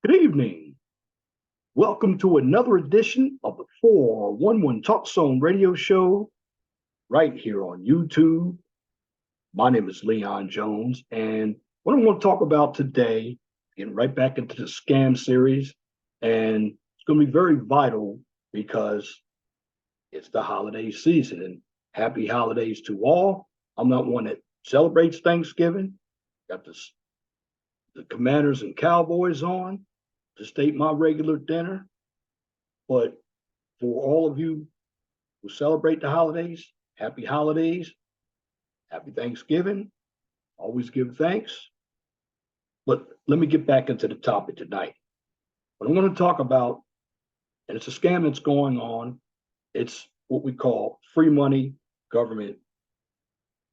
Good evening. Welcome to another edition of the 411 Talk Zone radio show right here on YouTube. My name is Leon Jones, and what I'm going to talk about today, getting right back into the scam series, and it's going to be very vital because it's the holiday season. And happy holidays to all. I'm not one that celebrates Thanksgiving. Got the Commanders and Cowboys on to state my regular dinner. But for all of you who celebrate the holidays, happy holidays, happy Thanksgiving. Always give thanks. But let me get back into the topic tonight. What I'm going to talk about, and it's a scam that's going on, it's what we call free money government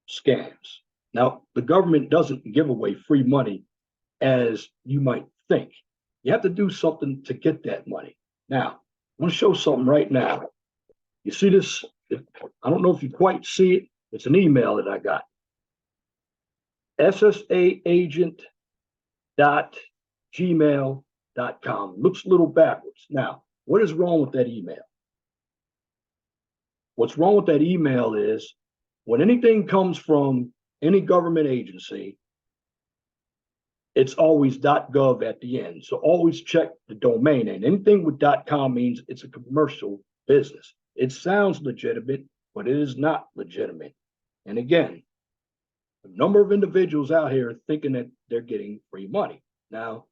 scams. Now, the government doesn't give away free money as you might think. You have to do something to get that money. Now, I want to show something right now. You see this? I don't know if you quite see it. It's an email that I got. ssaagent.gmail.com. Looks a little backwards. Now, what is wrong with that email? What's wrong with that email is when anything comes from any government agency, it's always .gov at the end. So always check the domain name. Anything with .com means it's a commercial business. It sounds legitimate, but it is not legitimate. And again, a number of individuals out here thinking that they're getting free money. Now,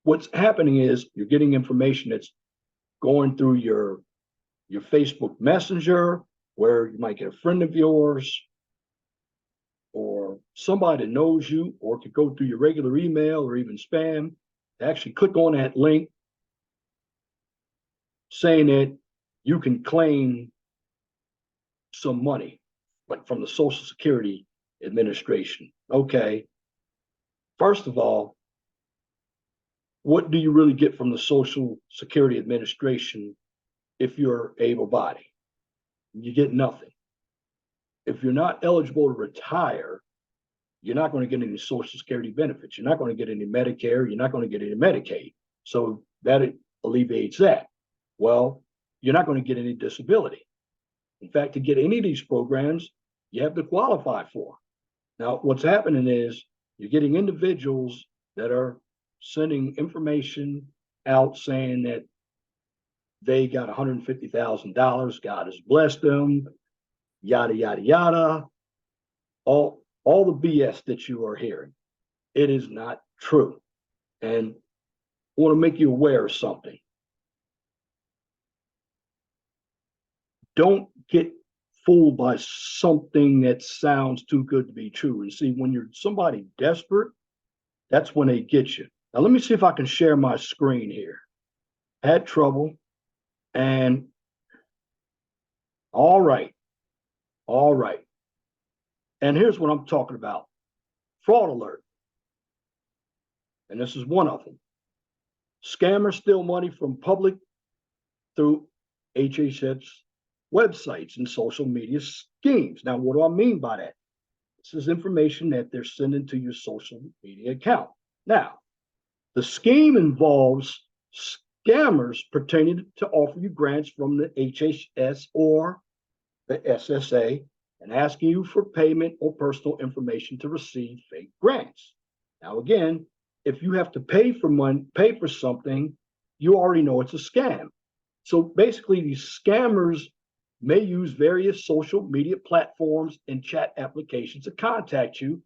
what's happening is you're getting information that's going through your Facebook Messenger, where you might get a friend of yours or somebody that knows you, or could go through your regular email or even spam, actually click on that link saying that you can claim some money, like from the Social Security Administration. Okay. First of all, what do you really get from the Social Security Administration if you're able-bodied? You get nothing. If you're not eligible to retire, you're not going to get any Social Security benefits. You're not going to get any Medicare. You're not going to get any Medicaid. So that alleviates that. Well, you're not going to get any disability. In fact, to get any of these programs, you have to qualify for. Now, what's happening is you're getting individuals that are sending information out saying that they got $150,000. God has blessed them, yada, yada, yada. All the BS that you are hearing. It is not true. And I want to make you aware of something. Don't get fooled by something that sounds too good to be true. And see, when you're somebody desperate, that's when they get you. Now, let me see if I can share my screen here. Had trouble. And all right. And here's what I'm talking about. Fraud alert. And this is one of them. Scammers steal money from public through HHS websites and social media schemes. Now, what do I mean by that? This is information that they're sending to your social media account. Now, the scheme involves scammers pretending to offer you grants from the HHS or the SSA and asking you for payment or personal information to receive fake grants. Now, again, if you have to pay for something, you already know it's a scam. So basically, these scammers may use various social media platforms and chat applications to contact you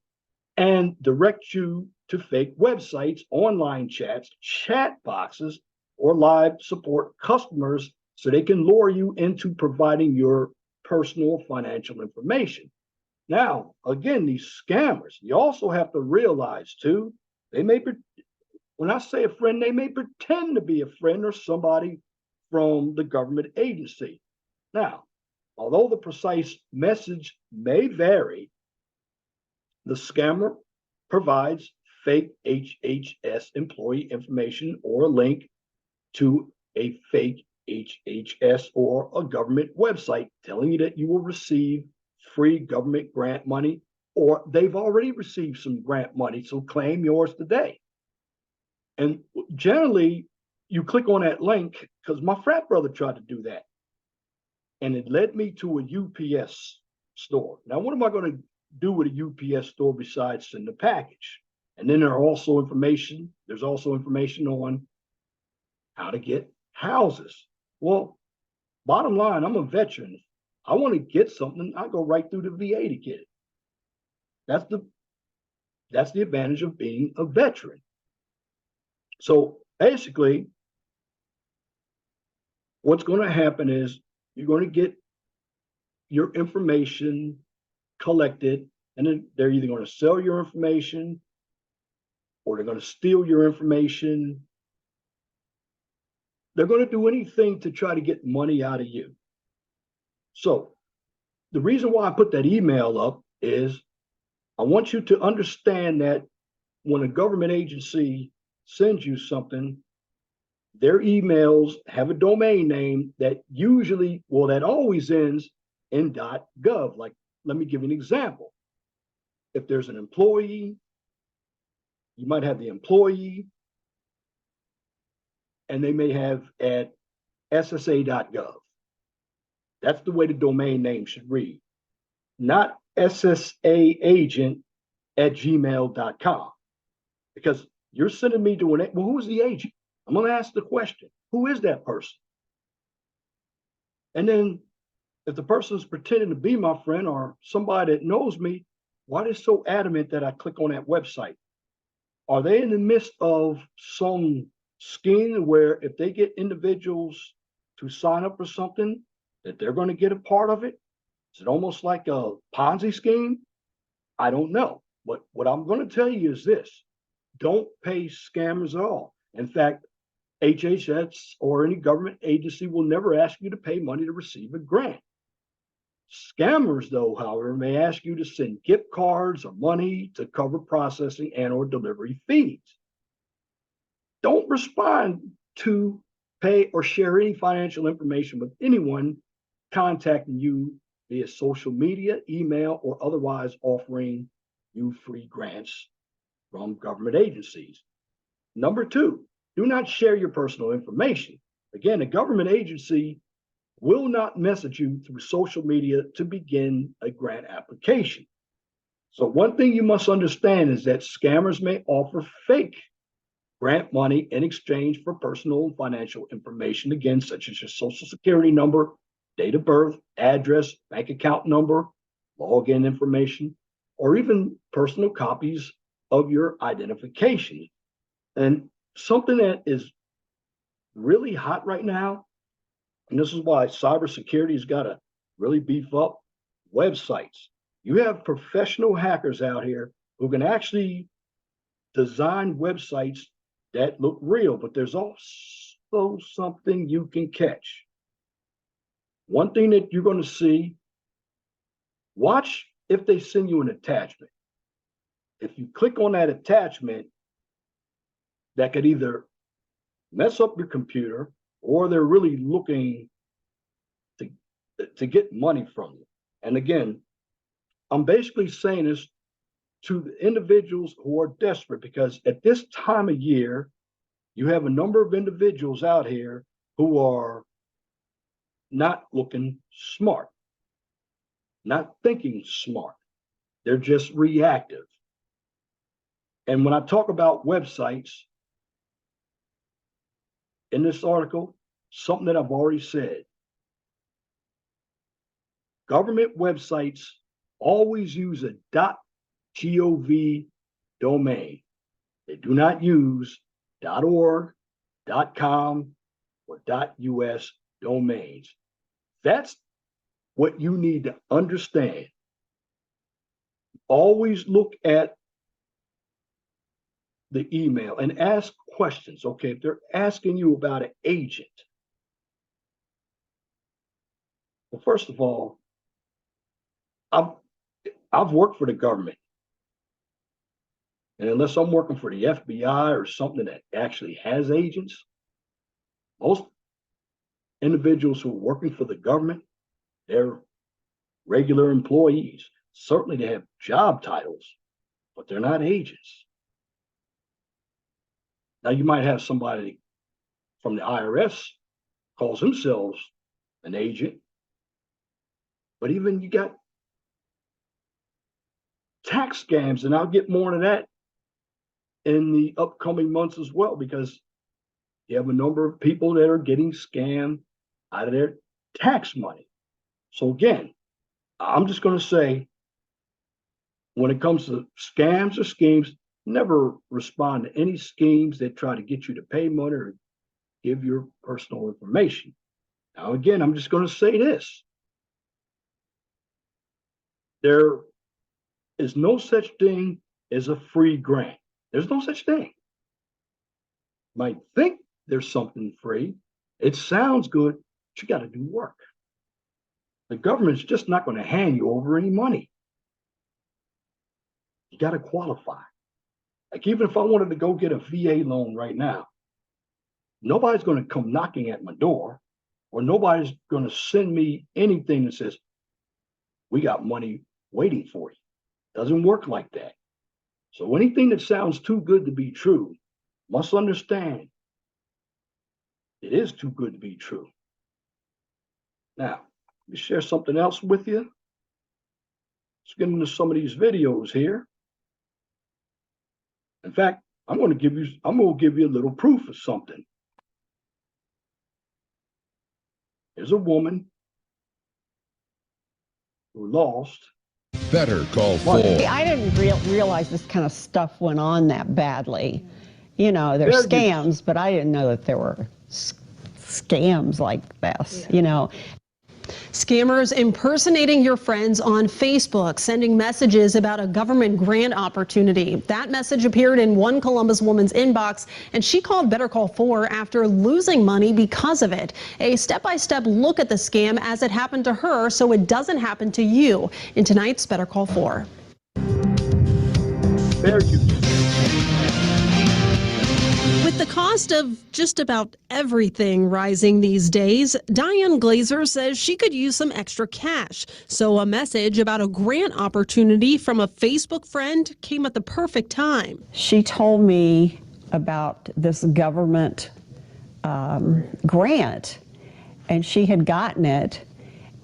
and direct you to fake websites, online chats, chat boxes, or live support customers so they can lure you into providing your personal financial information. Now, again, these scammers, you also have to realize too, when I say a friend, they may pretend to be a friend or somebody from the government agency. Now, although the precise message may vary, the scammer provides fake HHS employee information or a link to a fake HHS or a government website telling you that you will receive free government grant money, or they've already received some grant money, so claim yours today. And generally, you click on that link because my frat brother tried to do that. And it led me to a UPS store. Now, what am I going to do with a UPS store besides send a package? And then there's also information on how to get houses. Well, bottom line, I'm a veteran. I want to get something, I go right through the VA to get it. That's the that's the advantage of being a veteran. So basically, what's going to happen is you're going to get your information collected, and then they're either going to sell your information or they're going to steal your information. They're going to do anything to try to get money out of you. So the reason why I put that email up is I want you to understand that when a government agency sends you something, their emails have a domain name that that always ends in .gov. Like, let me give you an example. If there's an employee, you might have the employee, and they may have at ssa.gov. That's the way the domain name should read, not ssaagent@gmail.com. Because you're sending me to well, who's the agent? I'm going to ask the question, who is that person? And then if the person's pretending to be my friend or somebody that knows me, why are they so adamant that I click on that website? Are they in the midst of some scheme where if they get individuals to sign up for something, that they're going to get a part of it? Is it almost like a Ponzi scheme? I don't know. But what I'm going to tell you is this: don't pay scammers at all. In fact, HHS or any government agency will never ask you to pay money to receive a grant. Scammers, though, however, may ask you to send gift cards or money to cover processing and or delivery fees. Don't respond to, pay, or share any financial information with anyone contacting you via social media, email, or otherwise offering you free grants from government agencies. Number two, do not share your personal information. Again, a government agency will not message you through social media to begin a grant application. So one thing you must understand is that scammers may offer fake grant money in exchange for personal and financial information, again, such as your social security number, date of birth, address, bank account number, login information, or even personal copies of your identification. And something that is really hot right now, and this is why cybersecurity has got to really beef up websites. You have professional hackers out here who can actually design websites that look real, but there's also something you can catch. One thing that you're going to see, watch if they send you an attachment. If you click on that attachment, that could either mess up your computer or they're really looking to get money from you. And again, I'm basically saying this to the individuals who are desperate, because at this time of year, you have a number of individuals out here who are not looking smart, not thinking smart. They're just reactive. And when I talk about websites in this article, something that I've already said, government websites always use a .gov domain. They do not use .org, .com, or .us domains. That's what you need to understand. Always look at the email and ask questions. Okay, if they're asking you about an agent, well, first of all, I've worked for the government. And unless I'm working for the FBI or something that actually has agents, most individuals who are working for the government, they're regular employees. Certainly they have job titles, but they're not agents. Now you might have somebody from the IRS calls themselves an agent, but even you got tax scams, and I'll get more into that in the upcoming months as well, because you have a number of people that are getting scammed out of their tax money. So again, I'm just going to say, when it comes to scams or schemes, never respond to any schemes that try to get you to pay money or give your personal information. Now, again, I'm just going to say this. There is no such thing as a free grant. There's no such thing. You might think there's something free. It sounds good, but you got to do work. The government's just not going to hand you over any money. You got to qualify. Like, even if I wanted to go get a VA loan right now, nobody's going to come knocking at my door, or nobody's going to send me anything that says, we got money waiting for you. Doesn't work like that. So anything that sounds too good to be true, must understand it is too good to be true. Now, let me share something else with you. Let's get into some of these videos here. In fact, I'm going to give you a little proof of something. There's a woman who lost. Better Call Saul. I didn't realize this kind of stuff went on that badly. You know, there's scams, but I didn't know that there were scams like this, you know. Scammers impersonating your friends on Facebook, sending messages about a government grant opportunity. That message appeared in one Columbus woman's inbox, and she called Better Call 4 after losing money because of it. A step-by-step look at the scam as it happened to her, so it doesn't happen to you, in tonight's Better Call 4. With the cost of just about everything rising these days, Diane Glazer says she could use some extra cash. So a message about a grant opportunity from a Facebook friend came at the perfect time. She told me about this government grant, and she had gotten it,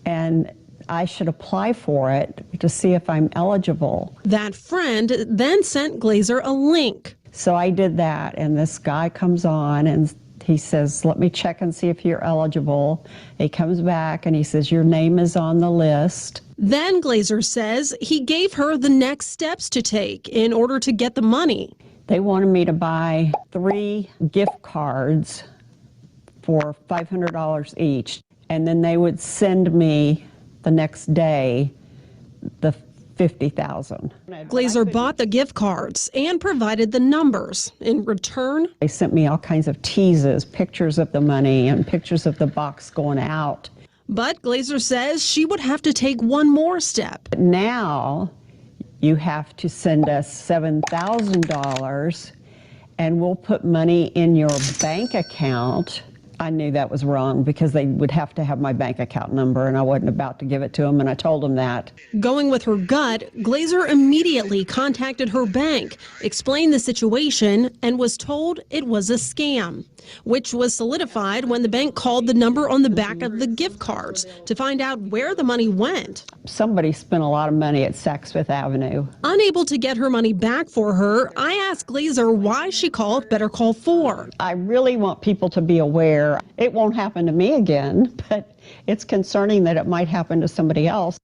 and I should apply for it to see if I'm eligible. That friend then sent Glazer a link. So I did that, and this guy comes on and he says, let me check and see if you're eligible. He comes back and he says, your name is on the list. Then Glazer says he gave her the next steps to take in order to get the money. They wanted me to buy 3 gift cards for $500 each, and then they would send me the next day the $50,000. Glazer bought the gift cards and provided the numbers. In return, they sent me all kinds of teases, pictures of the money and pictures of the box going out. But Glazer says she would have to take one more step. Now you have to send us $7,000 and we'll put money in your bank account. I knew that was wrong because they would have to have my bank account number, and I wasn't about to give it to them, and I told them that. Going with her gut, Glazer immediately contacted her bank, explained the situation, and was told it was a scam, which was solidified when the bank called the number on the back of the gift cards to find out where the money went. Somebody spent a lot of money at Saks Fifth Avenue. Unable to get her money back for her, I asked Glazer why she called Better Call 4. I really want people to be aware. It won't happen to me again, but it's concerning that it might happen to somebody else.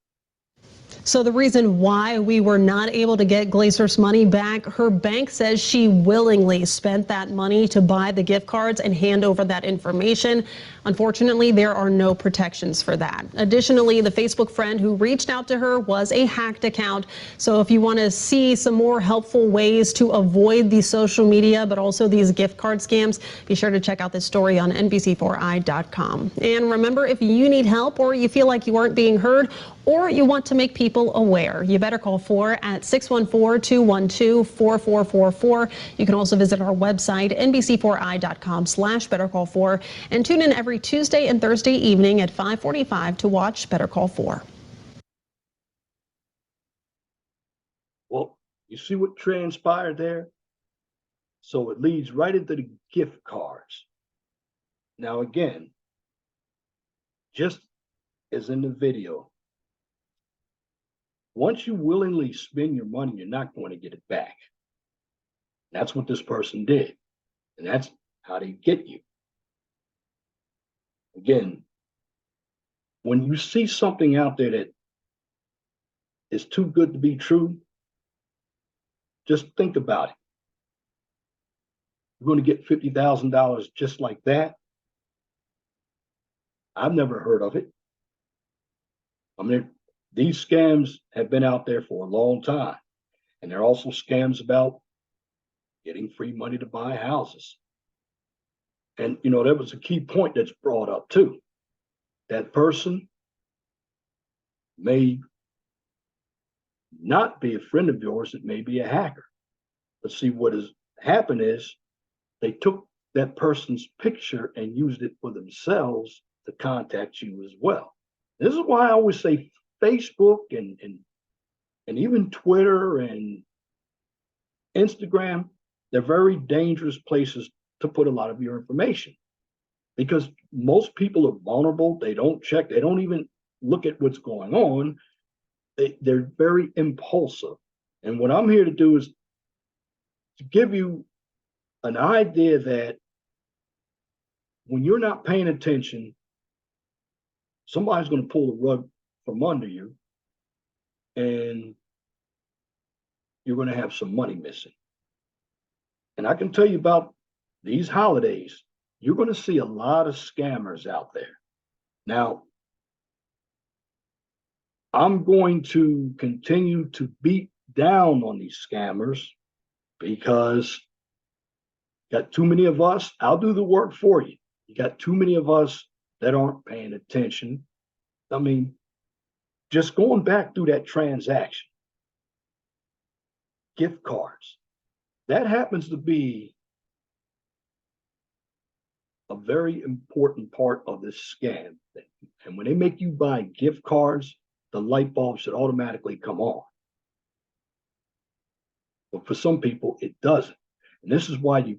So the reason why we were not able to get Glazer's money back, her bank says she willingly spent that money to buy the gift cards and hand over that information. Unfortunately, there are no protections for that. Additionally, the Facebook friend who reached out to her was a hacked account. So if you want to see some more helpful ways to avoid the social media, but also these gift card scams, be sure to check out this story on NBC4i.com. And remember, if you need help or you feel like you aren't being heard, or you want to make people aware, you better call 4 at 614-212-4444. You can also visit our website, NBC4i.com/BetterCall4, and tune in every Tuesday and Thursday evening at 5:45 to watch Better Call 4. Well, you see what transpired there? So it leads right into the gift cards. Now, again, just as in the video, once you willingly spend your money, you're not going to get it back. That's what this person did. And that's how they get you. Again, when you see something out there that is too good to be true, just think about it. You're going to get $50,000 just like that. I've never heard of it. I mean, these scams have been out there for a long time. And there are also scams about getting free money to buy houses. And, you know, that was a key point that's brought up too. That person may not be a friend of yours, it may be a hacker. But see, what has happened is they took that person's picture and used it for themselves to contact you as well. This is why I always say Facebook and even Twitter and Instagram, they're very dangerous places to put a lot of your information, because most people are vulnerable. They don't check, they don't even look at what's going on. They're very impulsive. And what I'm here to do is to give you an idea that when you're not paying attention, somebody's going to pull the rug from under you and you're going to have some money missing. And I can tell you about these holidays, you're going to see a lot of scammers out there. Now, I'm going to continue to beat down on these scammers because got too many of us. I'll do the work for you. You got too many of us that aren't paying attention. I mean, just going back through that transaction, gift cards, that happens to be a very important part of this scam. And when they make you buy gift cards, the light bulb should automatically come on. But for some people, it doesn't. And this is why you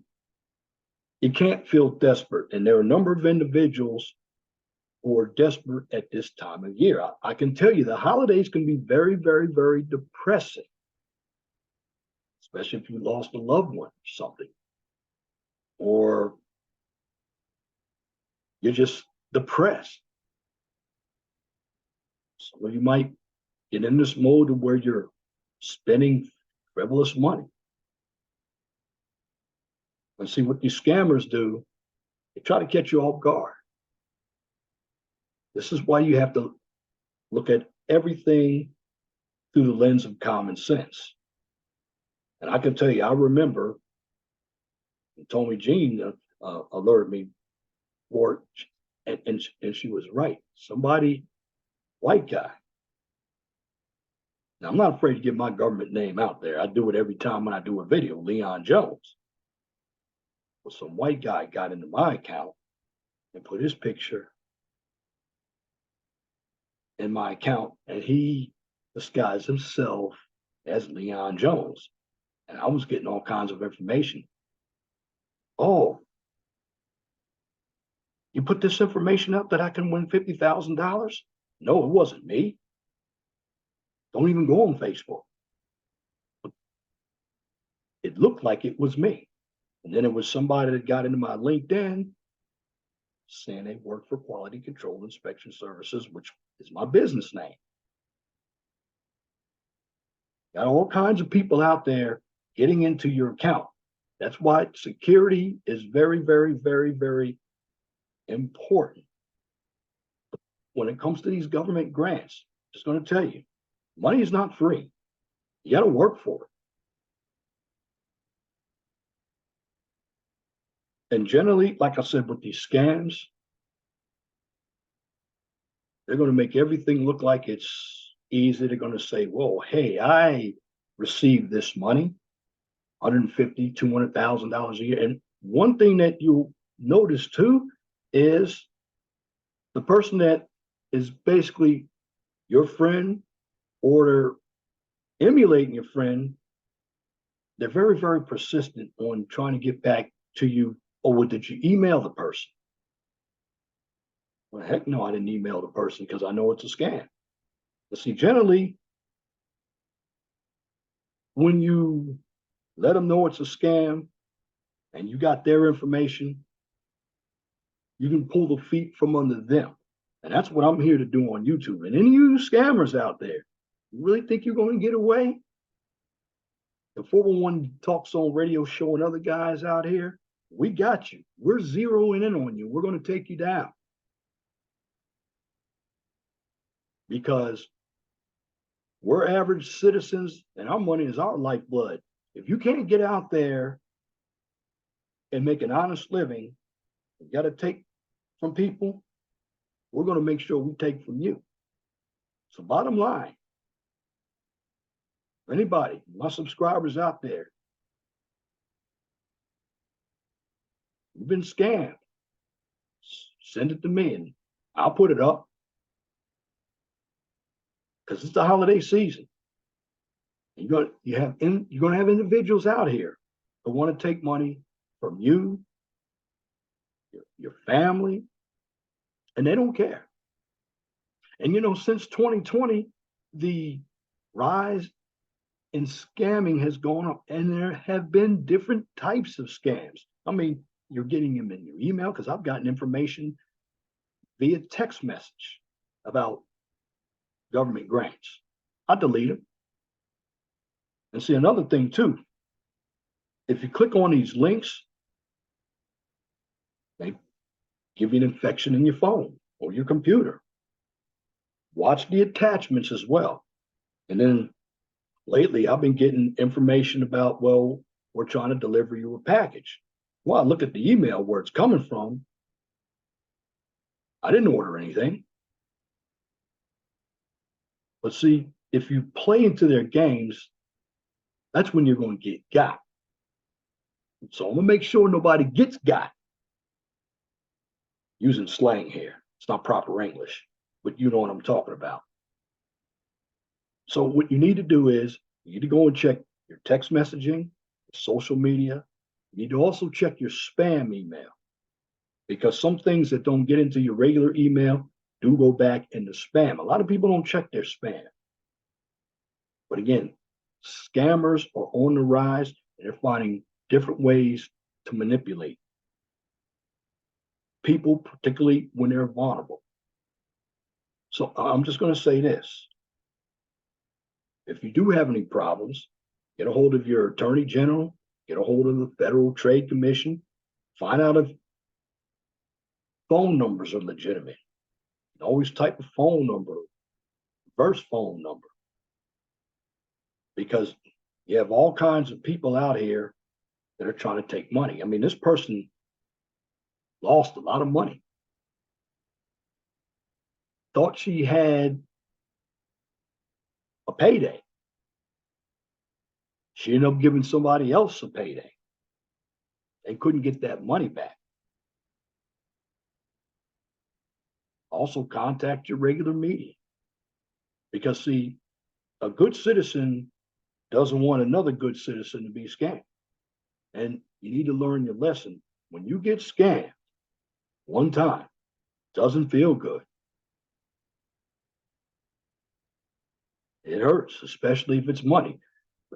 can't feel desperate. And there are a number of individuals who are desperate at this time of year. I can tell you the holidays can be very, very, very depressing, especially if you lost a loved one or something, or you're just depressed. So you might get in this mode where you're spending frivolous money. And see what these scammers do, they try to catch you off guard. This is why you have to look at everything through the lens of common sense. And I can tell you, I remember Tommy Jean alerted me for it, and she was right. Somebody, white guy. Now, I'm not afraid to get my government name out there. I do it every time when I do a video, Leon Jones. Well, some white guy got into my account and put his picture in my account, and he disguised himself as Leon Jones. And I was getting all kinds of information. Oh, you put this information up that I can win $50,000? No, it wasn't me. Don't even go on Facebook. It looked like it was me. And then it was somebody that got into my LinkedIn saying they work for Quality Control Inspection Services, which is my business name. Got all kinds of people out there getting into your account. That's why security is very, very, very, very important. When it comes to these government grants, just going to tell you, money is not free. You got to work for it. And generally, like I said, with these scams, they're going to make everything look like it's easy. They're going to say, well, hey, I received this money, $150,000, $200,000 a year. And one thing that you'll notice too is the person that is basically your friend or they're emulating your friend, they're very, very persistent on trying to get back to you. Oh, well, did you email the person? Well, heck no, I didn't email the person because I know it's a scam. But see, generally, when you let them know it's a scam and you got their information, you can pull the feet from under them. And that's what I'm here to do on YouTube. And any of you scammers out there, you really think you're going to get away? The 411 Talk Zone radio show and other guys out here, we got you. We're zeroing in on you. We're going to take you down. Because we're average citizens and our money is our lifeblood. If you can't get out there and make an honest living, you got to take from people, we're going to make sure we take from you. So bottom line, anybody, my subscribers out there, you've been scammed, send it to me and I'll put it up. Because it's the holiday season. You're going to have individuals out here who want to take money from you, your family, and they don't care. And since 2020, the rise in scamming has gone up, and there have been different types of scams. I mean, you're getting them in your email because I've gotten information via text message about government grants. I delete them. And see, another thing too, if you click on these links, they give you an infection in your phone or your computer. Watch the attachments as well. And then lately I've been getting information about, well, we're trying to deliver you a package. Well, I look at the email where it's coming from. I didn't order anything. But see, if you play into their games, that's when you're going to get got. So I'm going to make sure nobody gets got. Using slang here. It's not proper English, but you know what I'm talking about. So what you need to do is you need to go and check your text messaging, social media. You need to also check your spam email, because some things that don't get into your regular email do go back into spam. A lot of people don't check their spam. But again, scammers are on the rise and they're finding different ways to manipulate people, particularly when they're vulnerable. So I'm just going to say this. If you do have any problems, get a hold of your attorney general, get a hold of the Federal Trade Commission, find out if phone numbers are legitimate. Always type a phone number, reverse phone number, because you have all kinds of people out here that are trying to take money. I mean, this person lost a lot of money. Thought she had a payday. She ended up giving somebody else a payday. They couldn't get that money back. Also contact your regular media, because see, a good citizen doesn't want another good citizen to be scammed. And you need to learn your lesson. When you get scammed one time, it doesn't feel good. It hurts, especially if it's money.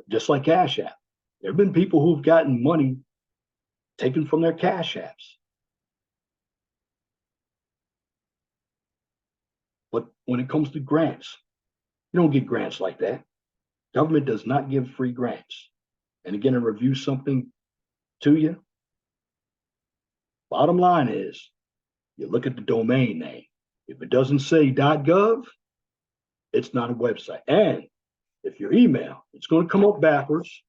Just like Cash App. There have been people who've gotten money taken from their Cash Apps. But when it comes to grants, you don't get grants like that. Government does not give free grants. And again, to review something to you, bottom line is, you look at the domain name. If it doesn't say .gov, it's not a website. And if your email, it's going to come up backwards,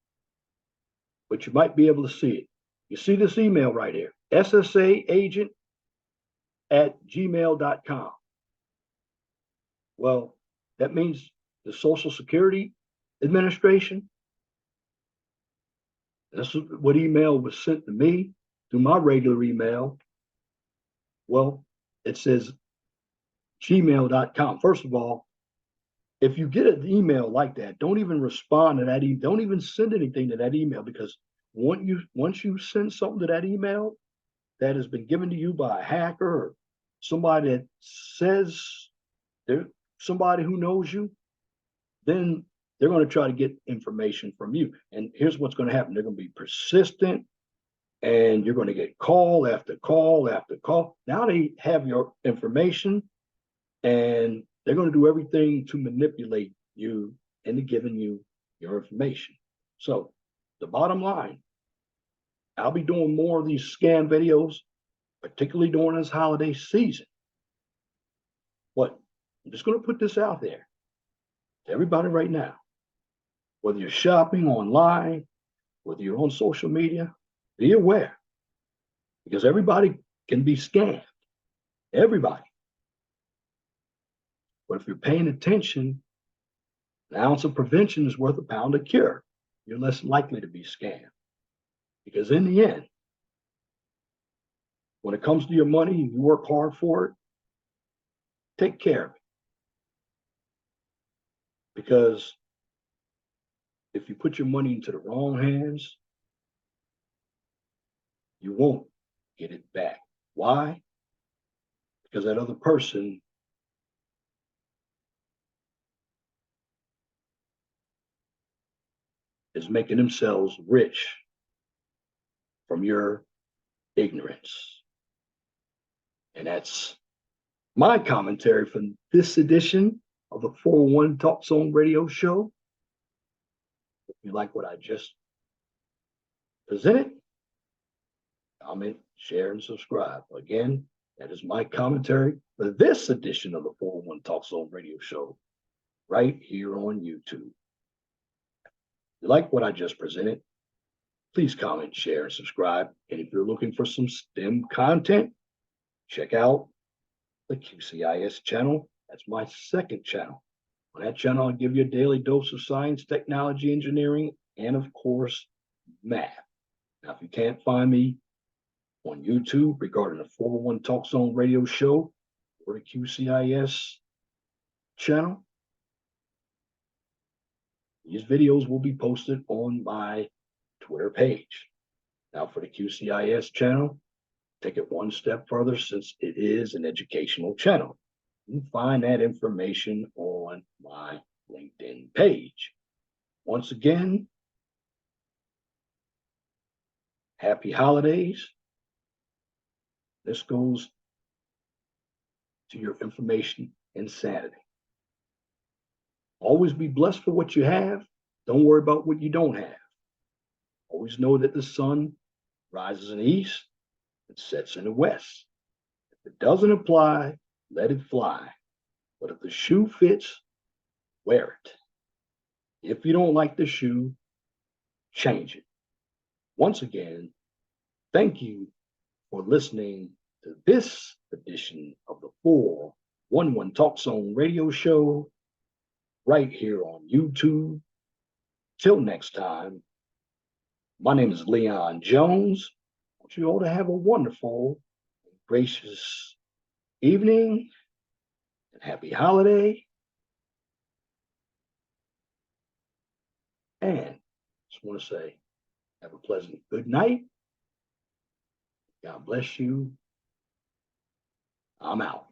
but you might be able to see it. You see this email right here, ssaagent@gmail.com. Well, that means the Social Security Administration. This is what email was sent to me through my regular email. Well, it says gmail.com. First of all, if you get an email like that, don't even respond to that email. Don't even send anything to that email, because once you send something to that email that has been given to you by a hacker or somebody that says they're somebody who knows you, then they're going to try to get information from you. And here's what's going to happen. They're going to be persistent, and you're going to get call after call after call. Now they have your information, and they're going to do everything to manipulate you into giving you your information. So the bottom line, I'll be doing more of these scam videos, particularly during this holiday season. But I'm just going to put this out there to everybody right now. Whether you're shopping online, whether you're on social media, be aware, because everybody can be scammed. Everybody. But if you're paying attention, an ounce of prevention is worth a pound of cure. You're less likely to be scammed. Because in the end, when it comes to your money, you work hard for it, take care of it. Because if you put your money into the wrong hands, you won't get it back. Why? Because that other person is making themselves rich from your ignorance. And that's my commentary from this edition of the 401 Talk Zone radio show. If you like what I just presented, comment, share, and subscribe. Again, that is my commentary for this edition of the 401 Talk Zone radio show right here on YouTube. If you like what I just presented, please comment, share, and subscribe. And if you're looking for some STEM content, check out the QCIS channel. That's my second channel. On that channel, I'll give you a daily dose of science, technology, engineering, and of course, math. Now, if you can't find me on YouTube regarding the 401 Talk Zone radio show or the QCIS channel, these videos will be posted on my Twitter page. Now, for the QCIS channel, take it one step further, since it is an educational channel. You can find that information on my LinkedIn page. Once again, happy holidays. This goes to your information insanity. Always be blessed for what you have. Don't worry about what you don't have. Always know that the sun rises in the east and sets in the west. If it doesn't apply, let it fly. But if the shoe fits, wear it. If you don't like the shoe, change it. Once again, thank you for listening to this edition of the 411 Talk Zone radio show right here on YouTube. Till next time, my name is Leon Jones. I want you all to have a wonderful, gracious evening and happy holiday. And just want to say, have a pleasant good night. God bless you. I'm out.